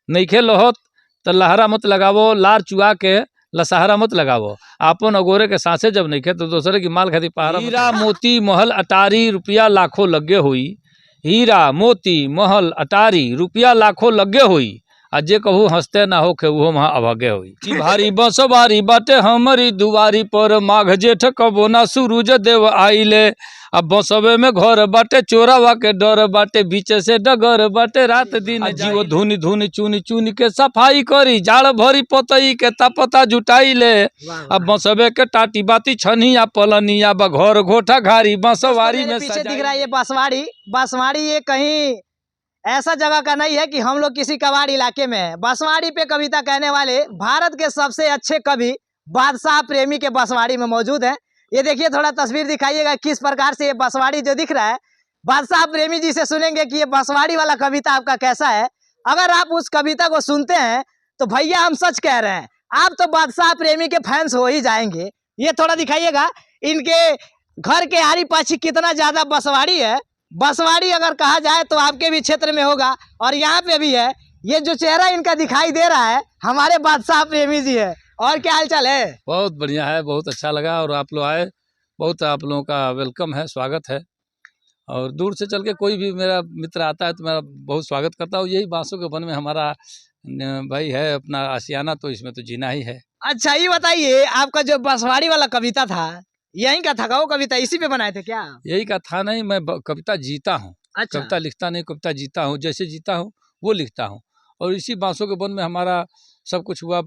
नईखे लहोत तो लहरा मत लगावो, लार चुआ के लसहरा मत लगावो। आपन अगोरे के सांसे जब नईखे तो दूसरे की माल खाती पहाड़ा। हीरा मोती महल अटारी रुपया लाखों लगे हुई, हीरा मोती महल अटारी रुपया लाखों लगे हुई, आ जे कहू हंसते ना हो के वो वहाँ अभागे हुई। कि भारी बंसवारी बाटे हमारी दुआरी पर, माघ जेठ कबो ना सूरज देव आइले। अब बसवे में घर बाटे, चोरावा के डर बाटे, बीच से डगर बाटे, रात दिन जीव धुनी धुनी चुनी चुनी के सफाई करी, जाड़ भरी पतई के तपता जुटाइले। अब बसवे के टाटी बाती छनिया पलनिया, घर घोटा घारी बंसवारी में पीछे दिख रहा है ये बांसवाड़ी। बांसवाड़ी ये कहीं ऐसा जगह का नहीं है कि हम लोग किसी कबाड़ इलाके में है। बांसवाड़ी पे कविता कहने वाले भारत के सबसे अच्छे कवि बादशाह प्रेमी के बांसवाड़ी में मौजूद है। ये देखिए, थोड़ा तस्वीर दिखाइएगा किस प्रकार से ये बांसवाड़ी जो दिख रहा है। बादशाह प्रेमी जी से सुनेंगे कि ये बांसवाड़ी वाला कविता आपका कैसा है। अगर आप उस कविता को सुनते हैं तो भैया हम सच कह रहे हैं, आप तो बादशाह प्रेमी के फैंस हो ही जाएंगे। ये थोड़ा दिखाइएगा, इनके घर के आरी पाछी कितना ज्यादा बांसवाड़ी है। बांसवाड़ी अगर कहा जाए तो आपके भी क्षेत्र में होगा, और यहाँ पे भी है। ये जो चेहरा इनका दिखाई दे रहा है हमारे बादशाह प्रेमी जी है। और क्या हालचाल है? बहुत बढ़िया है, बहुत अच्छा लगा। और आप लोग आए, बहुत आप लोगों का वेलकम है, स्वागत है। और दूर से चल के कोई भी मेरा मित्र आता है तो मैं बहुत स्वागत करता हूँ। यही बांसों के वन में हमारा भाई है अपना आशियाना, तो इसमें तो जीना ही है। अच्छा, ये बताइए, आपका जो बांसवाड़ी वाला कविता था यहीं का था? वो कविता इसी पे बनाए थे क्या? यही का था नहीं, मैं कविता जीता हूँ। अच्छा। कविता लिखता नहीं, कविता जीता हूँ। जैसे जीता हूँ वो लिखता हूँ। और इसी बांसों के वन में हमारा सब कुछ हुआ।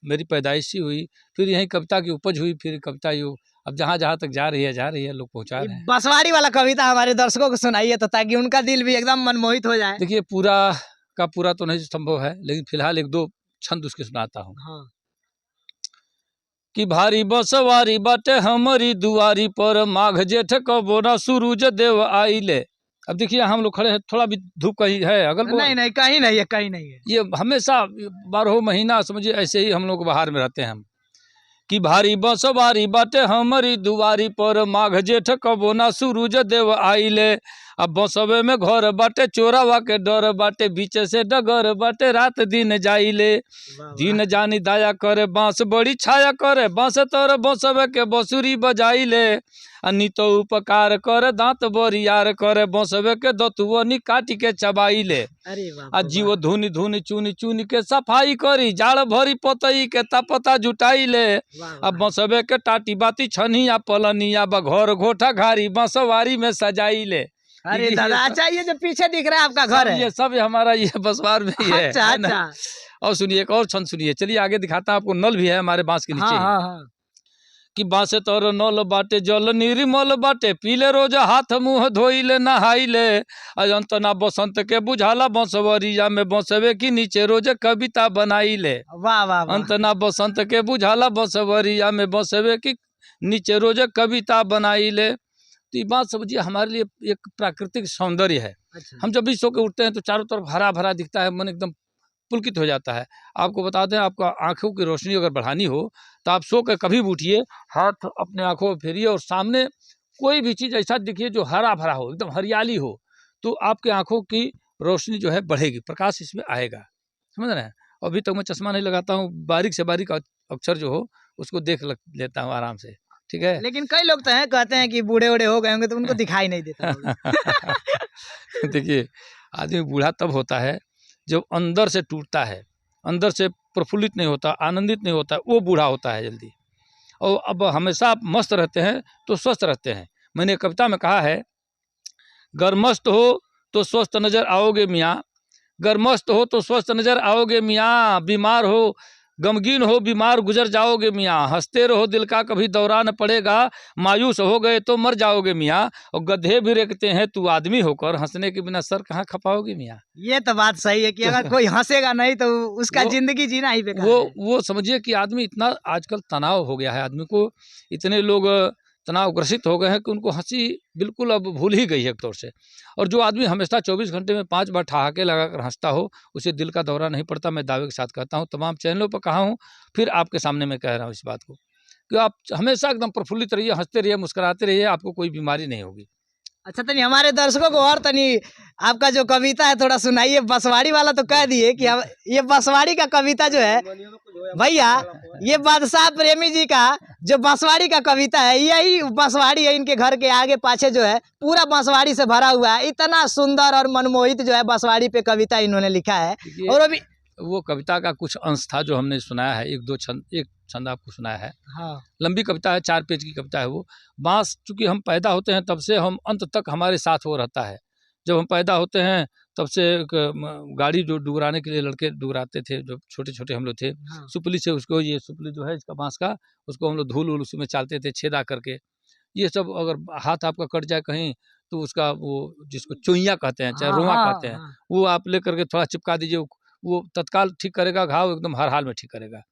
मेरी पैदाइश ही हुई, फिर यही कविता की उपज हुई, फिर कविता यूँ अब जहाँ जहाँ तक जा रही है लोग पहुँचा रहे हैं। बांसवाड़ी वाला कविता हमारे दर्शकों को सुनाइए तो, ताकि उनका दिल भी एकदम मनमोहित हो जाए। देखिए, पूरा का पूरा तो नहीं संभव है, लेकिन फिलहाल एक दो छंद उसके सुनाता हूँ। हाँ। कि भारी बंसवारी बाटे हमारी दुआरी पर, माघ जेठ कबो ना सूरज देव आइले। अब देखिए हम लोग खड़े हैं, थोड़ा भी धूप कहीं है अगल बगल? नहीं नहीं, कहीं नहीं है, कहीं नहीं है। ये हमेशा 12 महीना समझिए ऐसे ही हम लोग बाहर में रहते हैं हम। कि भारी बंसवारी बाटे हमारी दुआरी पर, माघ जेठ कबो ना सूरज देव आइले। अब बंसवे में घर बाटे, चोरावा के डर बाटे, बीच से डगर बाटे, रात दिन जाइले। दिन जानी दाया करे, बांस बड़ी छाया करे, बांस तर बंसवे के बंसुरी बजाइले। नितो उपकार करे, दांत बरियार करे, बंसवे के दतुअनी काटी के चबाइले। आ जीव धुनी धुनी चुनी चुनी के सफाई करी, जाड़ भरी पतई के तपता जुटाइले। अब बंसवे के टाटी बाती छनिया पलनिया, घर घोटा घारी बंसवारी में सजाइले। अरे दादा, अच्छा, ये जो पीछे दिख रहा है आपका घर है? ये सब हमारा ये बंसवार में ही है। अच्छा अच्छा। और सुनिए, एक और छंद सुनिए, चलिए आगे दिखाता हूं आपको। नल भी है हमारे बांस के नीचे। हाँ हाँ हाँ। कि बांसे तोर नल बाटे, जल निर्मल बाटे, पीले रोज हाथ मुंह धोइले नहाइले। अंत ना बसंत के बुझाला, बंसवरिया में बंसवे की नीचे रोज कविता बनाइले। वाह वाह वाह। अंत ना बसंत के बुझाला, बंसवरिया में बंसवे की नीचे रोज कविता बनाइले। तो ये बात समझिए, हमारे लिए एक प्राकृतिक सौंदर्य है। अच्छा। हम जब भी सो के उठते हैं तो चारों तरफ हरा भरा दिखता है, मन एकदम पुलकित हो जाता है। आपको बता दें, आपका आंखों की रोशनी अगर बढ़ानी हो तो आप सो कर कभी भी उठिए, हाथ अपने आंखों में फेरिए और सामने कोई भी चीज़ ऐसा दिखिए जो हरा भरा हो, एकदम हरियाली हो, तो आपके आंखों की रोशनी जो है बढ़ेगी, प्रकाश इसमें आएगा। समझ रहे हैं? अभी तक मैं चश्मा नहीं लगाता हूँ, बारीक से बारीक अक्षर जो हो उसको देख लेता हूँ आराम से। ठीक है। लेकिन कई लोग तो हैं, कहते हैं कि बूढ़े बूढ़े हो गए होंगे तो उनको दिखाई नहीं देता होगा। देखिए, आदमी बूढ़ा तब होता है जब अंदर से टूटता है, अंदर से प्रफुल्लित नहीं होता, आनंदित नहीं होता, वो बूढ़ा होता है जल्दी। और अब हमेशा आप मस्त रहते हैं तो स्वस्थ रहते हैं। मैंने कविता में कहा है, गर मस्त हो तो स्वस्थ नजर आओगे मियाँ, गर मस्त हो तो स्वस्थ नजर आओगे मियाँ, बीमार हो गमगीन हो बीमार गुजर जाओगे मियाँ, हंसते रहो दिल का कभी दौरा न पड़ेगा, मायूस हो गए तो मर जाओगे मियाँ, और गधे भी रेखते हैं तू आदमी होकर, हंसने के बिना सर कहाँ खपाओगे मियाँ। ये तो बात सही है कि अगर कोई हंसेगा नहीं तो उसका जिंदगी जीना ही बेकार है। वो समझिए कि आदमी इतना आजकल तनाव हो गया है, आदमी को इतने लोग तनाव ग्रसित हो गए हैं कि उनको हंसी बिल्कुल अब भूल ही गई है एक तौर से। और जो आदमी हमेशा 24 घंटे में 5 बार ठहाके लगाकर हंसता हो, उसे दिल का दौरा नहीं पड़ता। मैं दावे के साथ कहता हूँ, तमाम चैनलों पर कहा हूँ, फिर आपके सामने मैं कह रहा हूँ इस बात को, कि आप हमेशा एकदम प्रफुल्लित रहिए, हंसते रहिए, मुस्कुराते रहिए, आपको कोई बीमारी नहीं होगी। अच्छा तनी हमारे दर्शकों को और तनी आपका जो कविता है थोड़ा सुनाइए। बसवाड़ी वाला तो कह दिए कि हम ये बसवाड़ी का कविता जो है भैया, ये बादशाह प्रेमी जी का जो बांसवाड़ी का कविता है, यही बांसवाड़ी है। इनके घर के आगे पाछे जो है पूरा बांसवाड़ी से भरा हुआ है। इतना सुंदर और मनमोहित जो है बांसवाड़ी पे कविता इन्होंने लिखा है। और अभी वो कविता का कुछ अंश था जो हमने सुनाया है, एक छंद आपको सुनाया है। हाँ लंबी कविता है, 4 पेज की कविता है वो। बांस चूंकि हम पैदा होते हैं तब से हम अंत तक हमारे साथ वो रहता है। जब हम पैदा होते हैं तब से गाड़ी जो डुगराने के लिए लड़के डुगराते थे, जो छोटे छोटे हम लोग थे, हाँ। सुपली से उसको, ये सुपली जो है इसका बांस का, उसको हम लोग धूल उल उसमें चालते थे छेदा करके। ये सब अगर हाथ आपका कट जाए कहीं तो उसका वो जिसको चुइयाँ कहते हैं, चाहे रुआ कहते हैं, वो आप ले करके थोड़ा चिपका दीजिए, वो तत्काल ठीक करेगा घाव, एकदम हर हाल में ठीक करेगा।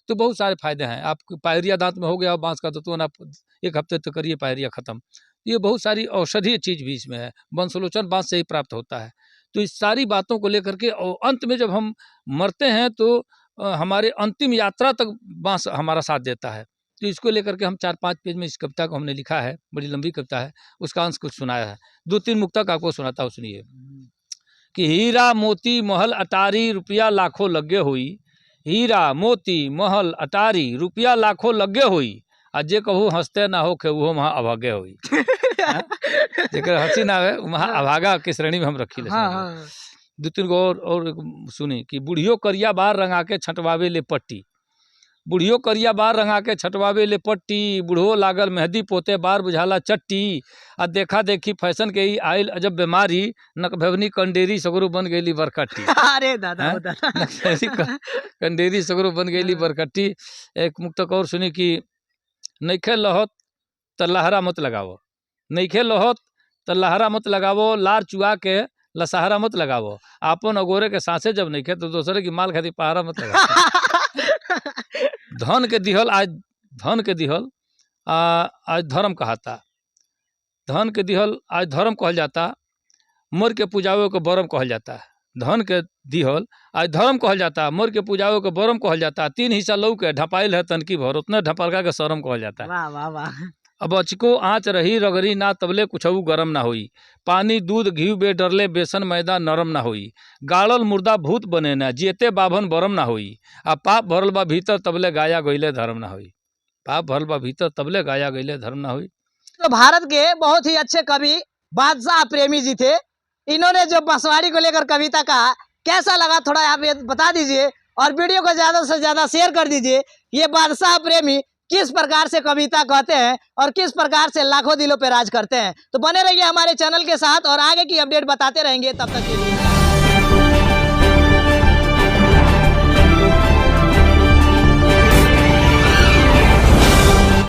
तो बहुत सारे फायदे हैं। आपको पायरिया दांत में हो गया बांस का तो आप 1 हफ्ते तक करिए पायरिया खत्म। ये बहुत सारी औषधीय चीज़ भी इसमें है। वंशलोचन बांस से ही प्राप्त होता है। तो इस सारी बातों को लेकर के और अंत में जब हम मरते हैं तो हमारे अंतिम यात्रा तक बांस हमारा साथ देता है। तो इसको लेकर के हम 4-5 पेज में इस कविता को हमने लिखा है। बड़ी लंबी कविता है, उसका अंश कुछ सुनाया है। 2-3 मुक्तक आपको सुनाता हूँ, सुनिए। कि हीरा मोती महल अटारी रुपया लाखों लगे हुई, हीरा मोती महल अटारी रुपया लाखों लगे हुई, आ जे कहू हंसते ना हो के वो वहाँ अभागे हुई। जेकर हंसी ना आवे वहाँ अभागा की श्रेणी में हम रखी ले। 2-3 गो और सुनी कि बुढ़ियो करिया बार रंगा के छंटवावे ले पट्टी, बुढ़ियो करिया बार रंगा के छटवावे ले पट्टी, बुढ़ो लागल मेहंदी पोते बार बुझाला चट्टी, आ देखा देखी फैशन के ही आयल अजब बीमारी, नकभवनी कंडेरी सगरो बन गईली बरकट्टी। अरे दादा कंडेरी सगरो बन गईली बरकट्टी। एक मुक्तक और सुनी कि नइखे लहत त लहरा मत लगावो, नइखे लहत त लहरा मत लगावो, लार चुआ के लसहरा मत लगावो, आपन अगोरे के सांसे जब नइखे तो दूसरे की माल खाती पहारा मत लगावो। धन के दिहल आज धन के दिहल आज धर्म कहाता, धन के दिहल आज धर्म कहल जाता, मर के पूजावे को बरम कहल जाता है। धन के दिहल आज धर्म कहल जाता, मर के पूजावे को बरम कहल जाता, 3 हिस्सा लऊ के ढपाइल है तनकी भर, उतने ढपलका के शरम कहल जाता है। वाह वाह वाह। अब अचको आँच रही रगरी ना तबले कुछऊ गरम ना होई, पानी दूध घी बे डरले बेसन मैदा नरम ना होई, गाड़ल मुर्दा भूत बने ना जेते बाभन बरम ना होई, आ पाप भरल बा भीतर तबले गाया गईले धर्म ना होई, पाप भरल बा भीतर तबले गाया गईले धर्म ना होई। तो भारत के बहुत ही अच्छे कवि बादशाह प्रेमी जी थे। इन्होंने जो बांसवाड़ी को लेकर कविता कहा, कैसा लगा थोड़ा आप ये बता दीजिए, और वीडियो को ज्यादा से ज्यादा शेयर कर दीजिए। ये बादशाह प्रेमी किस प्रकार से कविता कहते हैं और किस प्रकार से लाखों दिलों पे राज करते हैं। तो बने रहिए हमारे चैनल के साथ और आगे की अपडेट बताते रहेंगे। तब तक के लिए